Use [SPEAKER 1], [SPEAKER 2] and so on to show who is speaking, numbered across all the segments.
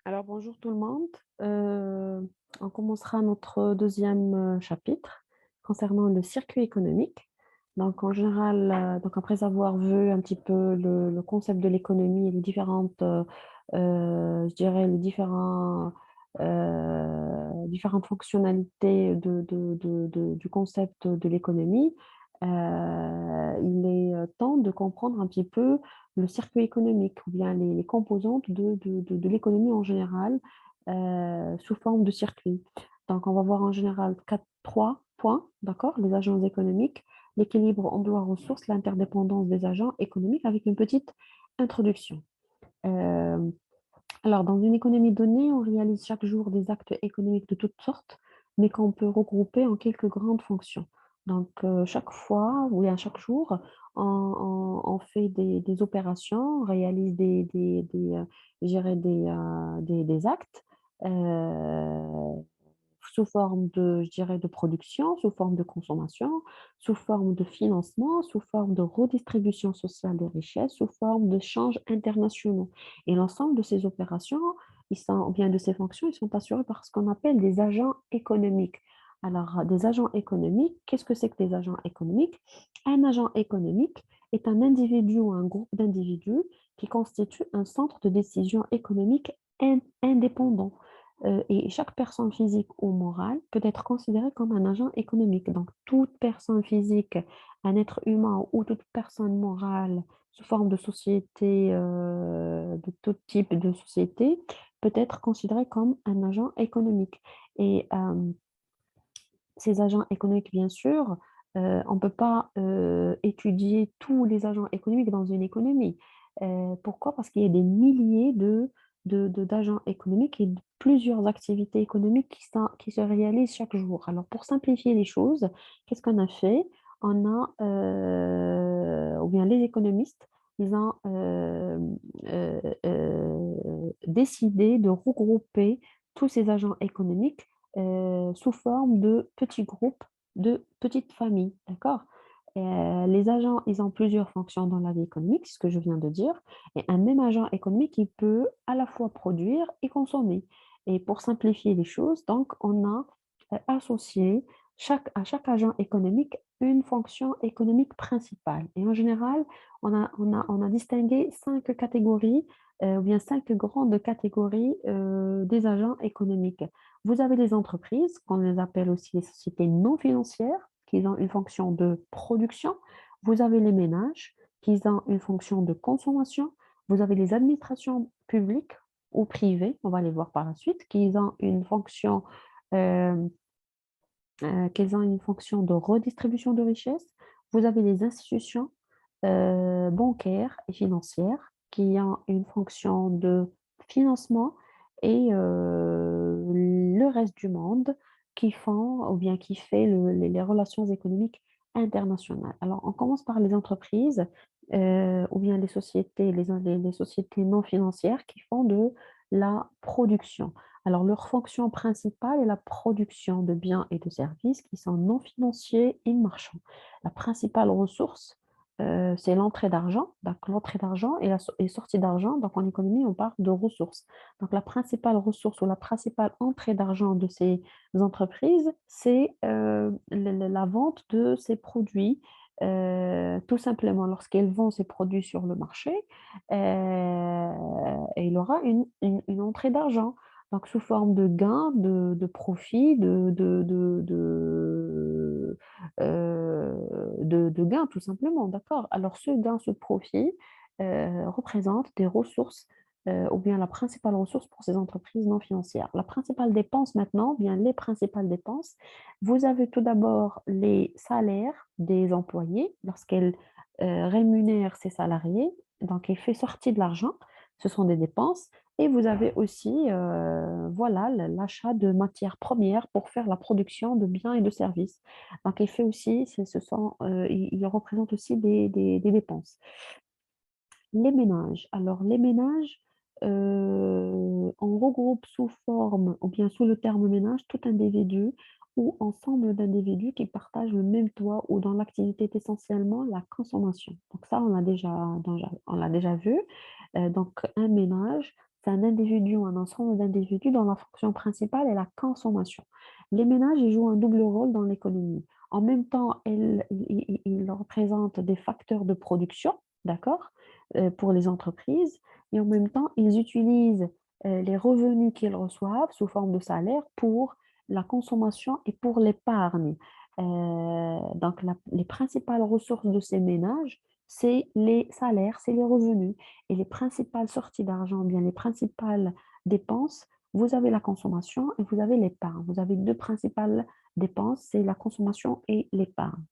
[SPEAKER 1] Alors bonjour tout le monde. On commencera notre deuxième chapitre concernant le circuit économique. Donc en général, donc après avoir vu un petit peu le concept de l'économie et les différentes, je dirais les différentes fonctionnalités du concept de l'économie, il est temps de comprendre un petit peu le circuit économique ou bien les composantes de l'économie en général sous forme de circuit. Donc, on va voir en général trois points, d'accord? Les agents économiques, l'équilibre emploi-ressources, l'interdépendance des agents économiques avec une petite introduction. Euh, alors, dans une économie donnée, on réalise chaque jour des actes économiques de toutes sortes, mais qu'on peut regrouper en quelques grandes fonctions. Donc, chaque fois, ou bien chaque jour, on fait des opérations, on réalise je dirais des actes sous forme de, je dirais, de production, sous forme de consommation, sous forme de financement, sous forme de redistribution sociale des richesses, sous forme de changes internationaux. Et l'ensemble de ces opérations, ou bien de ces fonctions, ils sont assurés par ce qu'on appelle des agents économiques. Alors, des agents économiques, qu'est-ce que c'est que des agents économiques? Un agent économique est un individu ou un groupe d'individus qui constitue un centre de décision économique indépendant. Et chaque personne physique ou morale peut être considérée comme un agent économique. Donc, toute personne physique, un être humain ou toute personne morale sous forme de société, de tout type de société, peut être considérée comme un agent économique. Et ces agents économiques, bien sûr, on ne peut pas étudier tous les agents économiques dans une économie. Pourquoi? Parce qu'il y a des milliers d'agents économiques et de plusieurs activités économiques qui se réalisent chaque jour. Alors, pour simplifier les choses, qu'est-ce qu'on a fait? On a, ou bien les économistes, ils ont décidé de regrouper tous ces agents économiques sous forme de petits groupes, de petites familles, d'accord? Les agents, ils ont plusieurs fonctions dans la vie économique, c'est ce que je viens de dire, et un même agent économique, il peut à la fois produire et consommer. Et pour simplifier les choses, donc, on a associé à chaque agent économique une fonction économique principale. Et en général, on a distingué cinq catégories, ou bien cinq grandes catégories des agents économiques. Vous avez les entreprises, qu'on les appelle aussi les sociétés non financières, qui ont une fonction de production. Vous avez les ménages, qui ont une fonction de consommation. Vous avez les administrations publiques ou privées, on va les voir par la suite, euh, qui ont une fonction de redistribution de richesses. Vous avez les institutions bancaires et financières qui ont une fonction de financement et le reste du monde qui font ou bien qui fait les relations économiques internationales. Alors, on commence par les entreprises ou bien les sociétés, les sociétés non financières qui font de la production. Alors, leur fonction principale est la production de biens et de services qui sont non financiers et marchands. La principale ressource, c'est l'entrée d'argent. Donc, l'entrée d'argent et sortie d'argent. Donc, en économie, on parle de ressources. Donc, la principale ressource ou la principale entrée d'argent de ces entreprises, c'est la vente de ces produits. Tout simplement, lorsqu'elles vendent ces produits sur le marché, et il aura une entrée d'argent. Donc, sous forme de gains, de profit, euh, de gains, tout simplement, d'accord? Alors, ce gain, ce profit représente des ressources ou bien la principale ressource pour ces entreprises non financières. La principale dépense maintenant, bien les principales dépenses, vous avez tout d'abord les salaires des employés lorsqu'elles rémunèrent ses salariés, donc elle fait sortir de l'argent, ce sont des dépenses. Et vous avez aussi voilà, l'achat de matières premières pour faire la production de biens et de services. Donc, il fait aussi, il représente aussi des dépenses. Les ménages. Alors, les ménages, on regroupe sous forme, ou bien sous le terme ménage, tout individu ou ensemble d'individus qui partagent le même toit ou dont l'activité est essentiellement la consommation. Donc ça, on l'a déjà vu. Donc, un ménage, c'est un individu ou un ensemble d'individus dont la fonction principale est la consommation. Les ménages, ils jouent un double rôle dans l'économie. En même temps, ils représentent des facteurs de production, d'accord, pour les entreprises, et en même temps, ils utilisent les revenus qu'ils reçoivent sous forme de salaire pour la consommation et pour l'épargne. Donc, les principales ressources de ces ménages, c'est les salaires, c'est les revenus. Et les principales sorties d'argent, bien les principales dépenses, vous avez la consommation et vous avez l'épargne. Vous avez deux principales dépenses, c'est la consommation et l'épargne.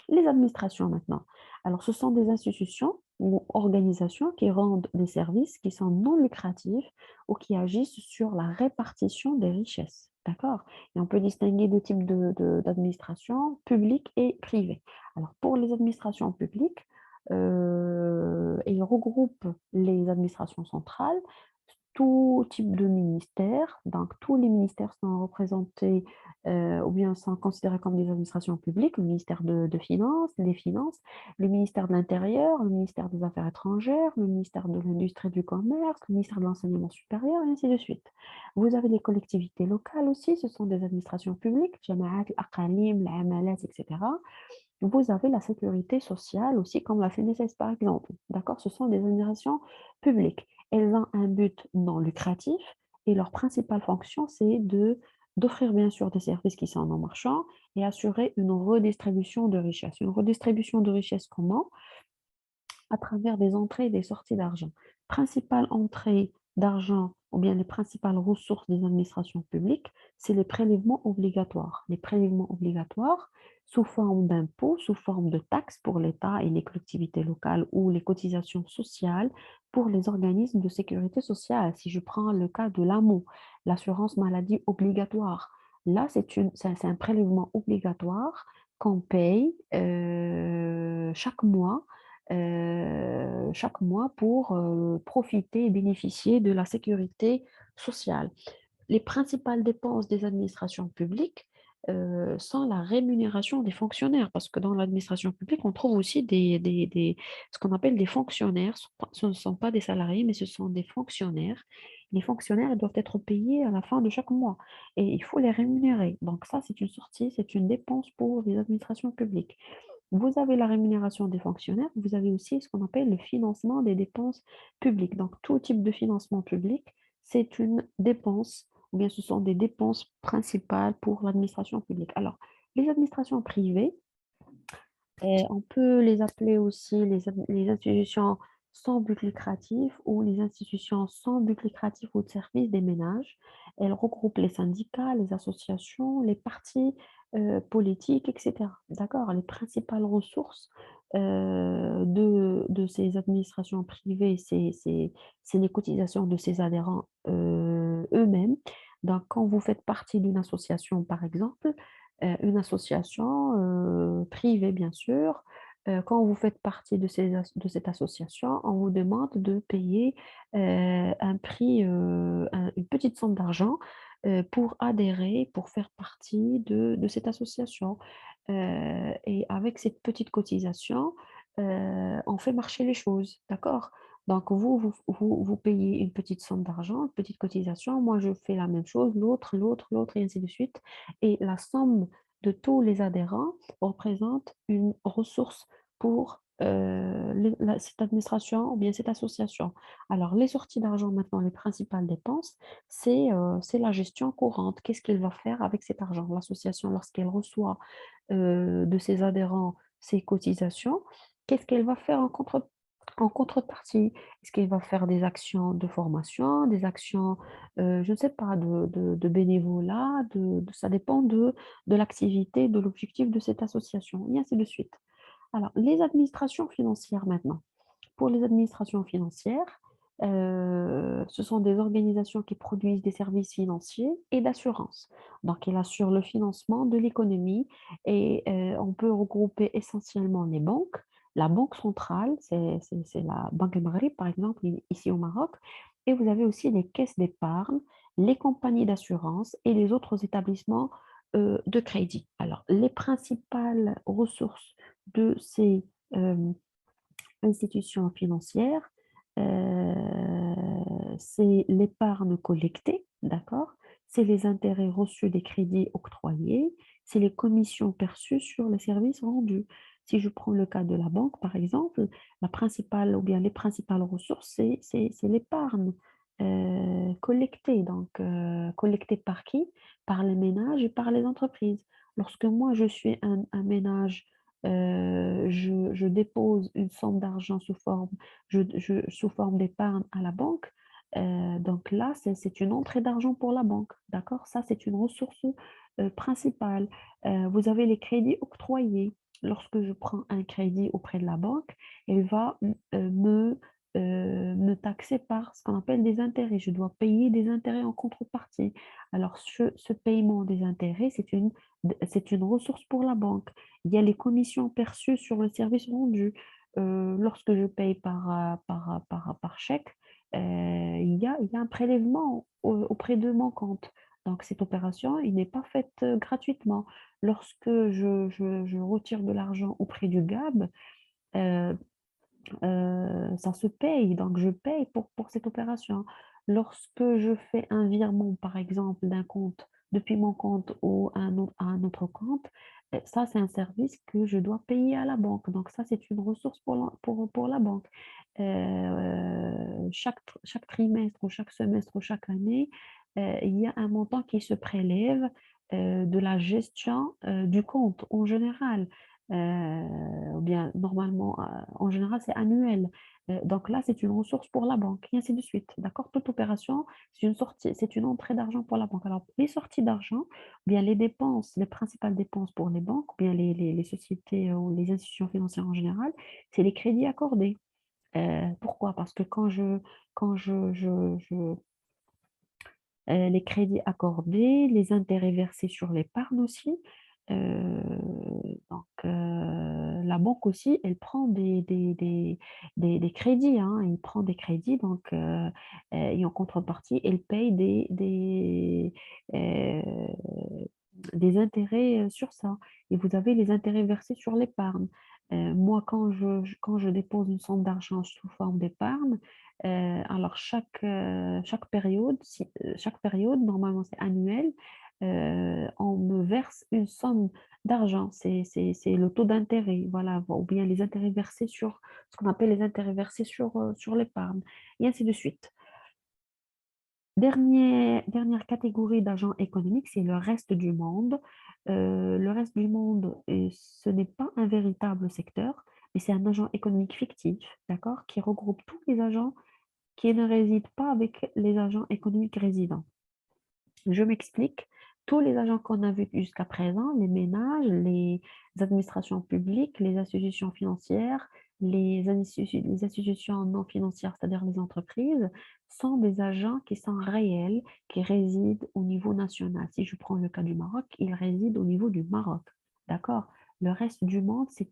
[SPEAKER 1] Les administrations maintenant. Alors, ce sont des institutions ou organisations qui rendent des services qui sont non lucratifs ou qui agissent sur la répartition des richesses. D'accord? Et on peut distinguer deux types d'administrations, publiques et privées. Alors, pour les administrations publiques, ils regroupent les administrations centrales, tout type de ministère. Donc, tous les ministères sont représentés ou bien sont considérés comme des administrations publiques, le ministère des Finances, le ministère de l'Intérieur, le ministère des Affaires étrangères, le ministère de l'Industrie et du Commerce, le ministère de l'Enseignement supérieur, et ainsi de suite. Vous avez les collectivités locales aussi, ce sont des administrations publiques, Jamaat, l'Aqalim, l'Amalat, etc. Vous avez la sécurité sociale aussi, comme la FNSS par exemple. D'accord? Ce sont des organisations publiques. Elles ont un but non lucratif et leur principale fonction, c'est d'offrir bien sûr des services qui sont non marchands et assurer une redistribution de richesse. Une redistribution de richesse comment? À travers des entrées et des sorties d'argent. Principale entrée d'argent ou bien les principales ressources des administrations publiques, c'est les prélèvements obligatoires. Les prélèvements obligatoires sous forme d'impôts, sous forme de taxes pour l'État et les collectivités locales ou les cotisations sociales pour les organismes de sécurité sociale. Si je prends le cas de l'AMO, l'assurance maladie obligatoire, là, c'est un prélèvement obligatoire qu'on paye chaque mois pour profiter et bénéficier de la sécurité sociale. Les principales dépenses des administrations publiques sont la rémunération des fonctionnaires, parce que dans l'administration publique, on trouve aussi ce qu'on appelle des fonctionnaires. Ce ne sont pas des salariés, mais ce sont des fonctionnaires. Les fonctionnaires ils doivent être payés à la fin de chaque mois et il faut les rémunérer. Donc ça, c'est une sortie, c'est une dépense pour les administrations publiques. Vous avez la rémunération des fonctionnaires, vous avez aussi ce qu'on appelle le financement des dépenses publiques. Donc, tout type de financement public, c'est une dépense, ou bien ce sont des dépenses principales pour l'administration publique. Alors, les administrations privées, on peut les appeler aussi les institutions sans but lucratif ou les institutions sans but lucratif ou de service des ménages. Elles regroupent les syndicats, les associations, les partis politiques, etc. D'accord? Les principales ressources de ces administrations privées, c'est les cotisations de ces adhérents eux-mêmes. Donc, quand vous faites partie d'une association, par exemple, une association privée, bien sûr. Quand vous faites partie de cette association, on vous demande de payer un prix, une petite somme d'argent pour adhérer, pour faire partie de cette association. Et avec cette petite cotisation, on fait marcher les choses, d'accord? Donc, vous payez une petite somme d'argent, une petite cotisation. Moi, je fais la même chose, l'autre, et ainsi de suite. Et la somme de tous les adhérents représente une ressource pour cette administration ou bien cette association. Alors, les sorties d'argent, maintenant, les principales dépenses, c'est la gestion courante. Qu'est-ce qu'il va faire avec cet argent? L'association, lorsqu'elle reçoit de ses adhérents ses cotisations, qu'est-ce qu'elle va faire en contrepartie? Est-ce qu'elle va faire des actions de formation, des actions, je ne sais pas, de bénévolat, ça dépend de l'activité, de l'objectif de cette association, et ainsi de suite. Alors, les administrations financières maintenant. Pour les administrations financières, ce sont des organisations qui produisent des services financiers et d'assurance. Donc, elles assurent le financement de l'économie et on peut regrouper essentiellement les banques. La banque centrale, c'est la Banque Maghreb, par exemple, ici au Maroc. Et vous avez aussi les caisses d'épargne, les compagnies d'assurance et les autres établissements de crédit. Alors, les principales ressources de ces institutions financières, c'est l'épargne collectée, d'accord? C'est les intérêts reçus des crédits octroyés, c'est les commissions perçues sur les services rendus. Si je prends le cas de la banque, par exemple, la principale ou bien les principales ressources, c'est l'épargne collectée. Donc, collectée par qui? Par les ménages et par les entreprises. Lorsque moi, je suis un ménage, je dépose une somme d'argent sous forme d'épargne à la banque. Donc là, c'est une entrée d'argent pour la banque. D'accord? Ça, c'est une ressource principale. Vous avez les crédits octroyés. Lorsque je prends un crédit auprès de la banque, elle va me taxer par ce qu'on appelle des intérêts. Je dois payer des intérêts en contrepartie. Alors, ce paiement des intérêts, c'est une ressource pour la banque. Il y a les commissions perçues sur le service rendu. Lorsque je paye par chèque, il y a un prélèvement auprès de mon compte. Donc, cette opération, il n'est pas faite gratuitement. Lorsque je retire de l'argent auprès du GAB, euh, ça se paye, donc je paye pour cette opération. Lorsque je fais un virement, par exemple, d'un compte, depuis mon compte ou à un autre compte, ça, c'est un service que je dois payer à la banque. Donc ça, c'est une ressource pour la banque. Chaque trimestre ou chaque semestre ou chaque année, il y a un montant qui se prélève de la gestion du compte en général. Ou bien normalement, en général, c'est annuel. Donc là, c'est une ressource pour la banque, et ainsi de suite. D'accord? Toute opération, c'est une entrée d'argent pour la banque. Alors, les sorties d'argent, ou bien les dépenses, les principales dépenses pour les banques, ou bien les sociétés ou les institutions financières en général, c'est les crédits accordés. Pourquoi? Parce que les crédits accordés, les intérêts versés sur l'épargne aussi. Euh, la banque aussi, elle prend des crédits, hein, elle prend des crédits, et en contrepartie, elle paye euh, des intérêts sur ça. Et vous avez les intérêts versés sur l'épargne. Moi, quand je dépose une somme d'argent sous forme d'épargne, alors chaque période, normalement c'est annuel, on me verse une somme d'argent. C'est le taux d'intérêt, voilà, ou bien les intérêts versés sur ce qu'on appelle les intérêts versés sur l'épargne, et ainsi de suite. Dernière catégorie d'agents économiques, c'est le reste du monde. Le reste du monde, ce n'est pas un véritable secteur, mais c'est un agent économique fictif, d'accord, qui regroupe tous les agents qui ne résident pas avec les agents économiques résidents. Je m'explique. Tous les agents qu'on a vus jusqu'à présent, les ménages, les administrations publiques, les institutions financières, les institutions non financières, c'est-à-dire les entreprises, sont des agents qui sont réels, qui résident au niveau national. Si je prends le cas du Maroc, ils résident au niveau du Maroc. D'accord? Le reste du monde, c'est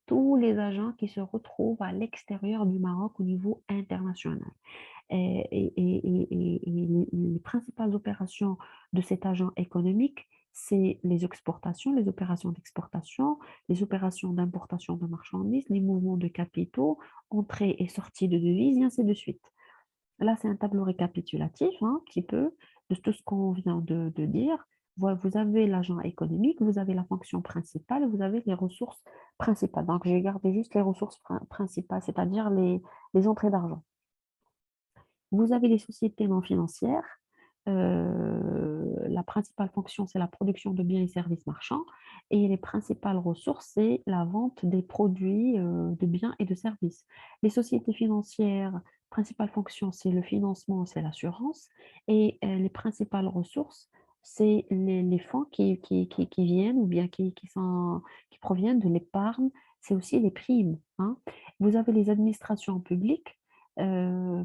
[SPEAKER 1] tous les agents qui se retrouvent à l'extérieur du Maroc au niveau international. Les principales opérations de cet agent économique, c'est les exportations, les opérations d'exportation, les opérations d'importation de marchandises, les mouvements de capitaux, entrée et sortie de devises, et ainsi de suite. Là, c'est un tableau récapitulatif, hein, un petit peu, de tout ce qu'on vient de dire. Vous avez l'agent économique, vous avez la fonction principale, vous avez les ressources principales. Donc, j'ai gardé juste les ressources principales, c'est-à-dire les entrées d'argent. Vous avez les sociétés non financières. La principale fonction, c'est la production de biens et services marchands. Et les principales ressources, c'est la vente des produits de biens et de services. Les sociétés financières, principale fonction, c'est le financement, c'est l'assurance. Et les principales ressources, c'est les fonds qui viennent ou bien qui proviennent de l'épargne. C'est aussi les primes, hein. Vous avez les administrations publiques,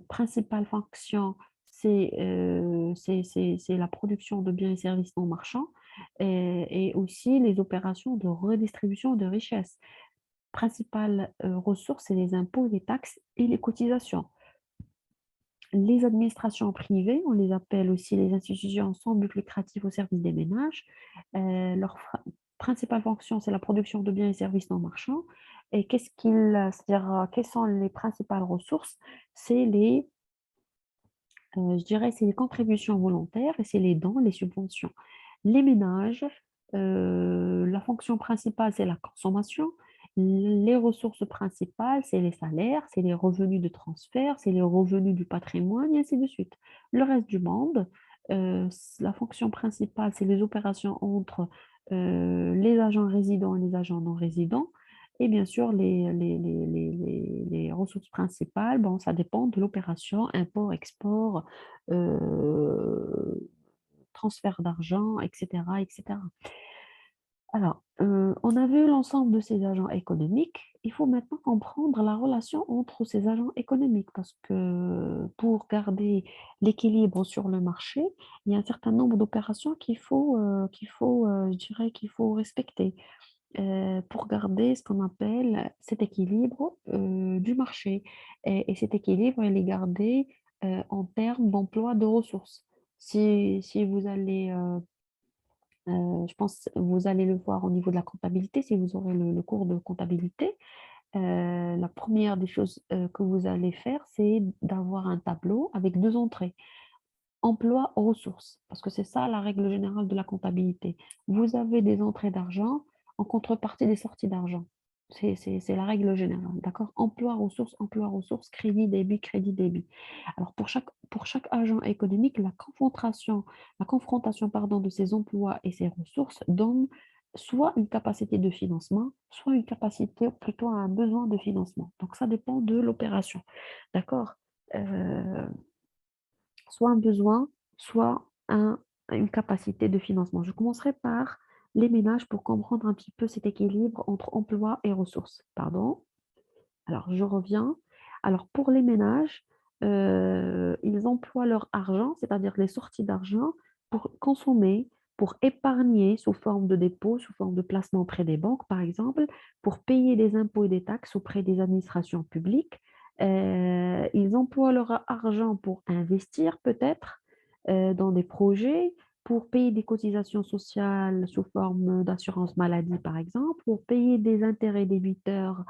[SPEAKER 1] principale fonction, c'est la production de biens et services non marchands et aussi les opérations de redistribution de richesses. Principales ressources, c'est les impôts, les taxes et les cotisations. Les administrations privées, on les appelle aussi les institutions sans but lucratif au service des ménages. Leur principale fonction, c'est la production de biens et services non marchands. Et c'est-à-dire, quelles sont les principales ressources? C'est Je dirais c'est les contributions volontaires et c'est les dons, les subventions. Les ménages, la fonction principale, c'est la consommation. Les ressources principales, c'est les salaires, c'est les revenus de transfert, c'est les revenus du patrimoine et ainsi de suite. Le reste du monde, la fonction principale, c'est les opérations entre les agents résidents et les agents non résidents. Et bien sûr, les ressources principales, bon, ça dépend de l'opération, import-export, transfert d'argent, etc., etc. Alors, on a vu l'ensemble de ces agents économiques. Il faut maintenant comprendre la relation entre ces agents économiques parce que pour garder l'équilibre sur le marché, il y a un certain nombre d'opérations je dirais qu'il faut respecter pour garder ce qu'on appelle cet équilibre du marché. Et cet équilibre, il est gardé en termes d'emploi de ressources. Si vous allez je pense vous allez le voir au niveau de la comptabilité, si vous aurez le cours de comptabilité. La première des choses, que vous allez faire, c'est d'avoir un tableau avec 2 entrées. Emploi ressources, parce que c'est ça la règle générale de la comptabilité. Vous avez des entrées d'argent en contrepartie des sorties d'argent. C'est la règle générale, d'accord? Emploi, ressources, crédit, débit. Alors pour chaque agent économique, la confrontation pardon, de ces emplois et ces ressources donne soit une capacité de financement, soit une capacité, plutôt un besoin de financement. Donc ça dépend de l'opération, d'accord? Euh, Soit un besoin, soit une capacité de financement. Je commencerai par les ménages pour comprendre un petit peu cet équilibre entre emploi et ressources. Pardon. Alors, je reviens. Alors, pour les ménages, ils emploient leur argent, c'est-à-dire les sorties d'argent, pour consommer, pour épargner sous forme de dépôt, sous forme de placement auprès des banques, par exemple, pour payer des impôts et des taxes auprès des administrations publiques. Ils emploient leur argent pour investir, peut-être, dans des projets, pour payer des cotisations sociales sous forme d'assurance maladie, par exemple, pour payer des intérêts débiteurs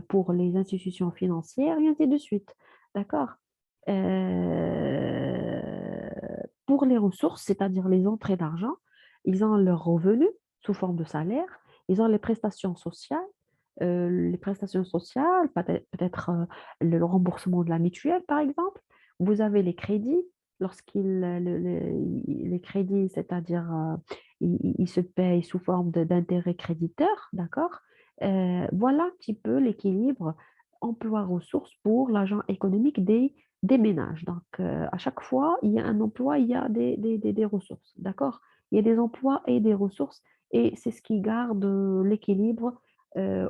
[SPEAKER 1] pour les institutions financières, et ainsi de suite. D'accord? Euh, pour les ressources, c'est-à-dire les entrées d'argent, ils ont leurs revenus sous forme de salaire, ils ont les prestations sociales, peut-être le remboursement de la mutuelle, par exemple. Vous avez les crédits, les crédits, c'est-à-dire ils se payent sous forme d'intérêts créditeurs, d'accord? Voilà un petit peu l'équilibre emploi-ressources pour l'agent économique des ménages. Donc, à chaque fois, il y a un emploi, il y a des ressources, d'accord? Il y a des emplois et des ressources, et c'est ce qui garde l'équilibre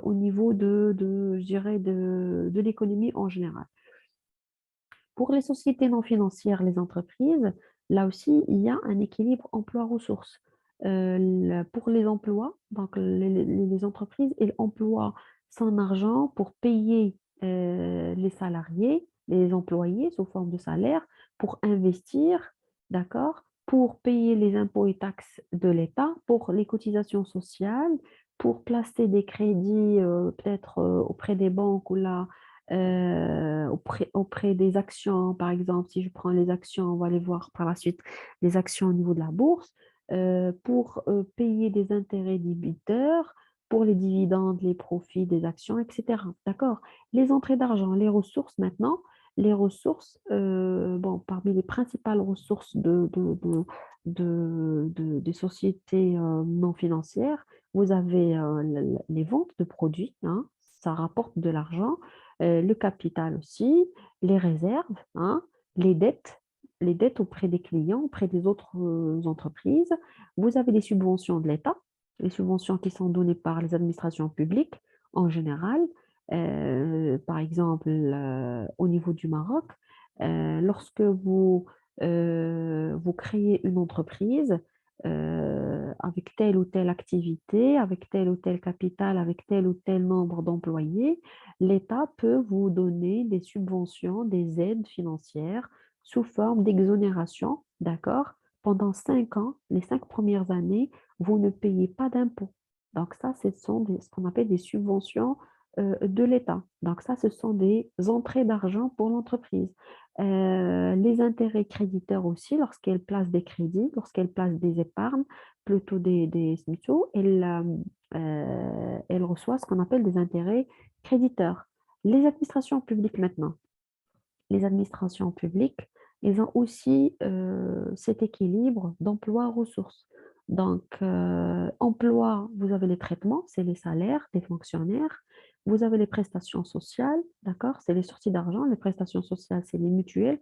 [SPEAKER 1] au niveau je dirais, de l'économie en général. Pour les sociétés non financières, les entreprises, là aussi, il y a un équilibre emploi-ressources. Pour les emplois, donc les entreprises, elles emploient son argent pour payer les salariés, les employés sous forme de salaire, pour investir, d'accord, pour payer les impôts et taxes de l'État, pour les cotisations sociales, pour placer des crédits peut-être auprès des banques ou là auprès des actions, par exemple, si je prends les actions, on va les voir par la suite, les actions au niveau de la bourse, pour payer des intérêts débiteurs, pour les dividendes, les profits des actions, etc. D'accord? Les entrées d'argent, les ressources maintenant, les ressources, bon, parmi les principales ressources des sociétés non financières, vous avez les ventes de produits, hein, ça rapporte de l'argent, le capital aussi, les réserves, hein, les dettes, les dettes auprès des clients, auprès des autres entreprises. Vous avez les subventions de l'État, les subventions qui sont données par les administrations publiques en général. Par exemple, au niveau du Maroc, lorsque vous créez une entreprise, avec telle ou telle activité, avec tel ou tel capital, avec tel ou tel nombre d'employés, l'État peut vous donner des subventions, des aides financières sous forme d'exonération, d'accord? Pendant 5 ans, les 5 premières années, vous ne payez pas d'impôts. Donc ça, ce sont ce qu'on appelle des subventions de l'État. Donc ça, ce sont des entrées d'argent pour l'entreprise. Les intérêts créditeurs aussi, lorsqu'elles placent des crédits, lorsqu'elles placent des épargnes, plutôt des SMICO, elles reçoivent ce qu'on appelle des intérêts créditeurs. Les administrations publiques maintenant. Les administrations publiques, ils ont aussi cet équilibre d'emploi-ressources. Donc, emploi, vous avez les traitements, c'est les salaires des fonctionnaires. Vous avez les prestations sociales, d'accord? C'est les sorties d'argent. Les prestations sociales, c'est les mutuelles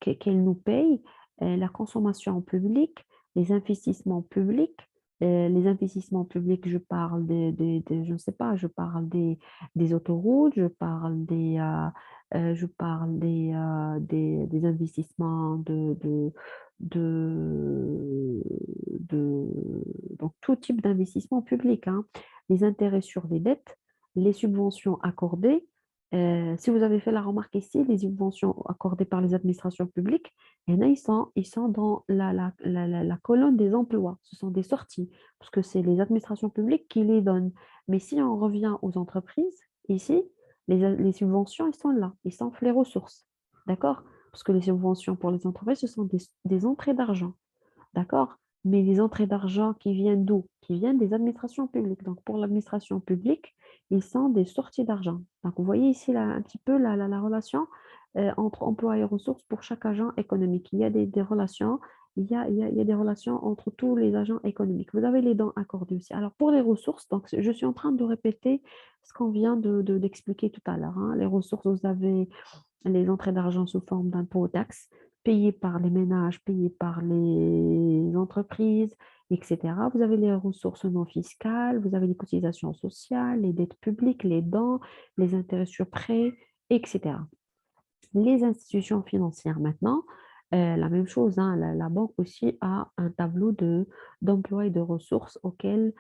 [SPEAKER 1] qu'elles nous payent. La consommation publique, les investissements publics. Les investissements publics, je parle je ne sais pas, je parle des autoroutes, je parle je parle des investissements de, de- donc tout type d'investissement public, hein. Les intérêts sur les dettes, les subventions accordées. Si vous avez fait la remarque ici, les subventions accordées par les administrations publiques, il y en a, ils sont dans la colonne des emplois. Ce sont des sorties, parce que c'est les administrations publiques qui les donnent. Mais si on revient aux entreprises, ici, les subventions, ils sont là, ils sont les ressources. D'accord? Parce que les subventions pour les entreprises, ce sont des entrées d'argent. D'accord? Mais les entrées d'argent qui viennent d'où? Qui viennent des administrations publiques. Donc, pour l'administration publique, ils sont des sorties d'argent. Donc, vous voyez ici là, un petit peu la relation entre emploi et ressources pour chaque agent économique. Il y a des relations, il y a des relations entre tous les agents économiques. Vous avez les dons accordés aussi. Alors, pour les ressources, donc, je suis en train de répéter ce qu'on vient d'expliquer tout à l'heure, hein. Les ressources, vous avez les entrées d'argent sous forme d'impôts aux taxes payées par les ménages, payées par les entreprises, etc. Vous avez les ressources non fiscales, vous avez les cotisations sociales, les dettes publiques, les dons, les intérêts sur prêts, etc. Les institutions financières maintenant, la même chose, hein, la banque aussi a un tableau d'emploi et de ressources auquel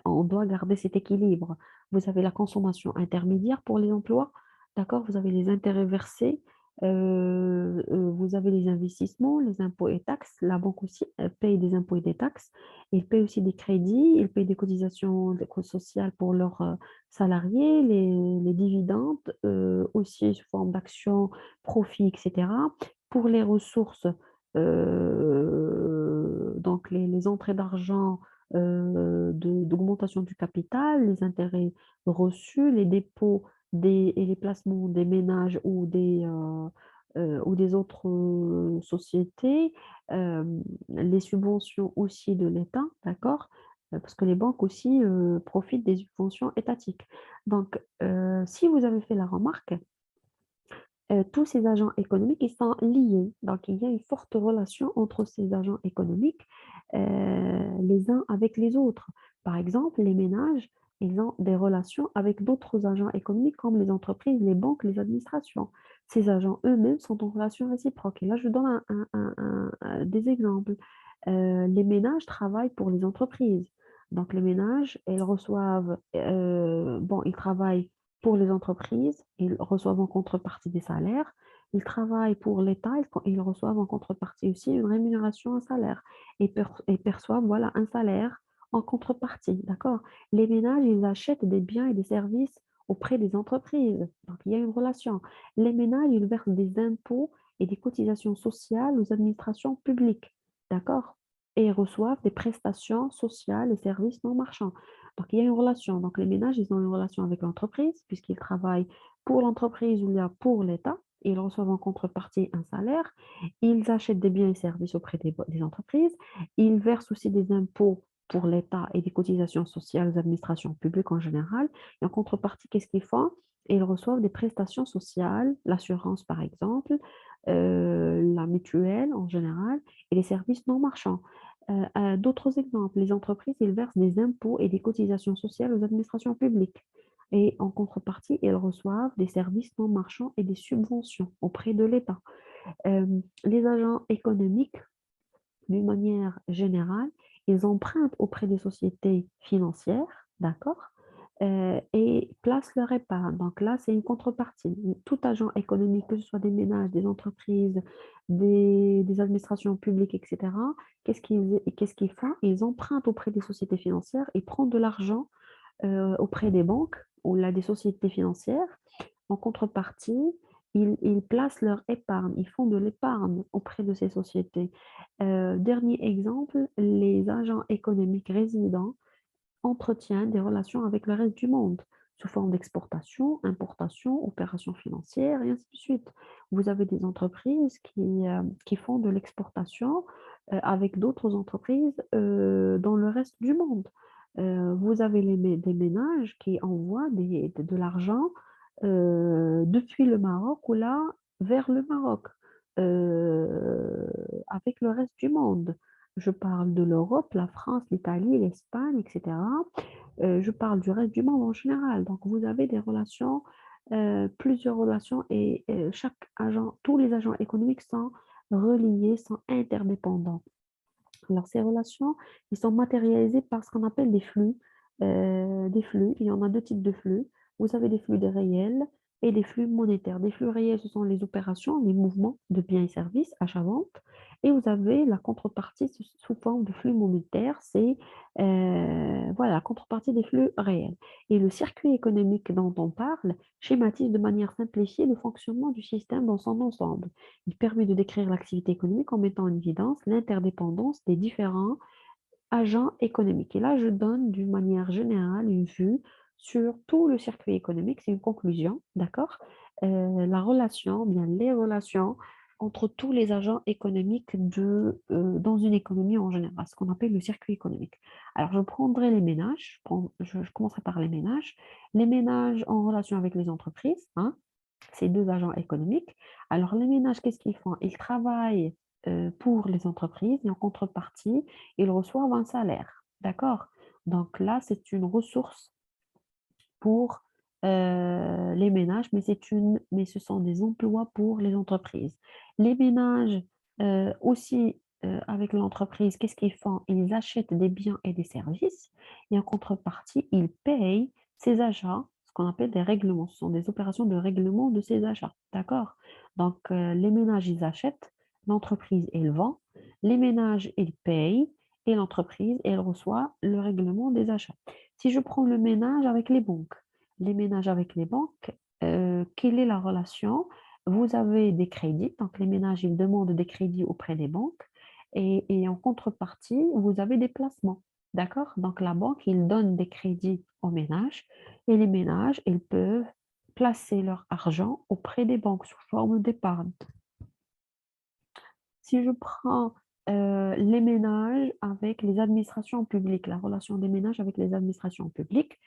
[SPEAKER 1] on doit garder cet équilibre. Vous avez la consommation intermédiaire pour les emplois, d'accord? Vous avez les intérêts versés, vous avez les investissements, les impôts et taxes. La banque aussi paye des impôts et des taxes. Il paye aussi des crédits, il paye des cotisations sociales pour leurs salariés, les dividendes, aussi sous forme d'actions, profits, etc. Pour les ressources, donc les entrées d'argent d'augmentation du capital, les intérêts reçus, les dépôts et les placements des ménages ou des autres sociétés, les subventions aussi de l'État, d'accord? Parce que les banques aussi profitent des subventions étatiques. Donc, si vous avez fait la remarque, tous ces agents économiques, ils sont liés. Donc, il y a une forte relation entre ces agents économiques, les uns avec les autres. Par exemple, les ménages, ils ont des relations avec d'autres agents économiques comme les entreprises, les banques, les administrations. Ces agents eux-mêmes sont en relation réciproque. Et là, je donne des exemples. Les ménages travaillent pour les entreprises. Donc, les ménages, ils reçoivent, bon, ils travaillent pour les entreprises, ils reçoivent en contrepartie des salaires. Ils travaillent pour l'État, ils reçoivent en contrepartie aussi une rémunération, un salaire. Et perçoivent voilà, un salaire en contrepartie. D'accord? Les ménages, ils achètent des biens et des services auprès des entreprises. Donc, il y a une relation. Les ménages, ils versent des impôts et des cotisations sociales aux administrations publiques. D'accord? Et ils reçoivent des prestations sociales et services non marchands. Donc, il y a une relation. Donc, les ménages, ils ont une relation avec l'entreprise, puisqu'ils travaillent pour l'entreprise ou bien pour l'État. Ils reçoivent en contrepartie un salaire. Ils achètent des biens et services auprès des entreprises. Ils versent aussi des impôts pour l'État et des cotisations sociales aux administrations publiques en général. Et en contrepartie, qu'est-ce qu'ils font? Ils reçoivent des prestations sociales, l'assurance par exemple, la mutuelle en général, et les services non marchands. D'autres exemples, les entreprises, ils versent des impôts et des cotisations sociales aux administrations publiques. Et en contrepartie, ils reçoivent des services non marchands et des subventions auprès de l'État. Euh, les agents économiques, d'une manière générale, ils empruntent auprès des sociétés financières, d'accord, et placent leur épargne. Donc là, c'est une contrepartie. Tout agent économique, que ce soit des ménages, des entreprises, des administrations publiques, etc., qu'est-ce qu'ils font? Ils empruntent auprès des sociétés financières et prennent de l'argent auprès des banques ou là, des sociétés financières. En contrepartie, ils placent leur épargne, ils font de l'épargne auprès de ces sociétés. Dernier exemple, les agents économiques résidents entretient des relations avec le reste du monde, sous forme d'exportation, importation, opérations financières et ainsi de suite. Vous avez des entreprises qui font de l'exportation avec d'autres entreprises dans le reste du monde. Vous avez des ménages qui envoient de l'argent depuis le Maroc ou là vers le Maroc avec le reste du monde. Je parle de l'Europe, la France, l'Italie, l'Espagne, etc. Je parle du reste du monde en général. Donc, vous avez des relations, plusieurs relations et chaque agent, tous les agents économiques sont reliés, sont interdépendants. Alors, ces relations, ils sont matérialisés par ce qu'on appelle des flux. Des flux, il y en a deux types de flux. Vous avez des flux de réels et des flux monétaires. Des flux réels, ce sont les opérations, les mouvements de biens et services, achat-vente. Et vous avez la contrepartie sous forme de flux monétaires, c'est voilà, la contrepartie des flux réels. Et le circuit économique dont on parle schématise de manière simplifiée le fonctionnement du système dans son ensemble. Il permet de décrire l'activité économique en mettant en évidence l'interdépendance des différents agents économiques. Et là, je donne d'une manière générale une vue sur tout le circuit économique. C'est une conclusion, d'accord? La relation, bien les relations entre tous les agents économiques dans une économie en général, ce qu'on appelle le circuit économique. Alors, je prendrai les ménages, je commencerai par les ménages. Les ménages en relation avec les entreprises, hein, ces deux agents économiques. Alors, les ménages, qu'est-ce qu'ils font? Ils travaillent pour les entreprises et en contrepartie, ils reçoivent un salaire. D'accord? Donc là, c'est une ressource pour les ménages, mais ce sont des emplois pour les entreprises. Les ménages aussi, avec l'entreprise, qu'est-ce qu'ils font? Ils achètent des biens et des services et en contrepartie, ils payent ces achats, ce qu'on appelle des règlements. Ce sont des opérations de règlement de ces achats. D'accord? Donc, les ménages, ils achètent, l'entreprise, elle vend, les ménages, ils payent et l'entreprise, elle reçoit le règlement des achats. Si je prends le ménage avec les ménages avec les banques, quelle est la relation? Vous avez des crédits, donc les ménages, ils demandent des crédits auprès des banques et en contrepartie, vous avez des placements. D'accord? Donc la banque, il donne des crédits aux ménages et les ménages, ils peuvent placer leur argent auprès des banques sous forme d'épargne. Si je prends les ménages avec les administrations publiques, la relation des ménages avec les administrations publiques,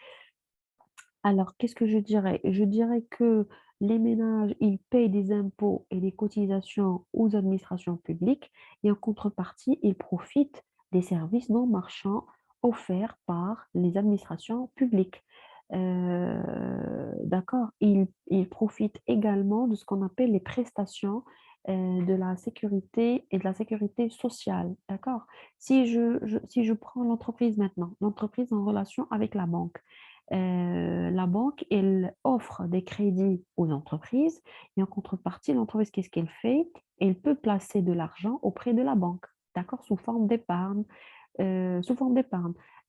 [SPEAKER 1] alors, qu'est-ce que je dirais? Je dirais que les ménages, ils payent des impôts et des cotisations aux administrations publiques et en contrepartie, ils profitent des services non marchands offerts par les administrations publiques. D'accord? Ils profitent également de ce qu'on appelle les prestations de la sécurité et de la sécurité sociale. D'accord? Si je prends l'entreprise maintenant, l'entreprise en relation avec la banque, elle offre des crédits aux entreprises et en contrepartie, l'entreprise, qu'est-ce qu'elle fait? Elle peut placer de l'argent auprès de la banque, d'accord? Sous forme d'épargne.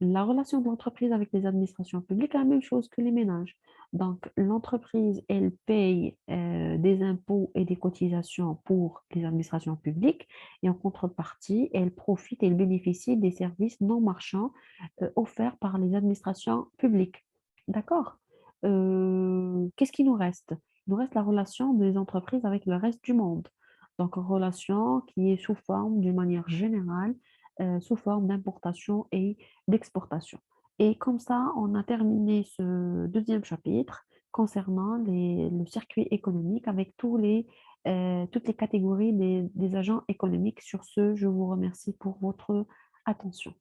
[SPEAKER 1] La relation de l'entreprise avec les administrations publiques est la même chose que les ménages. Donc, l'entreprise, elle paye des impôts et des cotisations pour les administrations publiques et en contrepartie, elle profite, elle bénéficie des services non marchands offerts par les administrations publiques. D'accord? Qu'est-ce qui nous reste? Il nous reste la relation des entreprises avec le reste du monde. Donc, relation qui est sous forme, d'une manière générale, sous forme d'importation et d'exportation. Et comme ça, on a terminé ce deuxième chapitre concernant le circuit économique avec toutes les catégories des agents économiques. Sur ce, je vous remercie pour votre attention.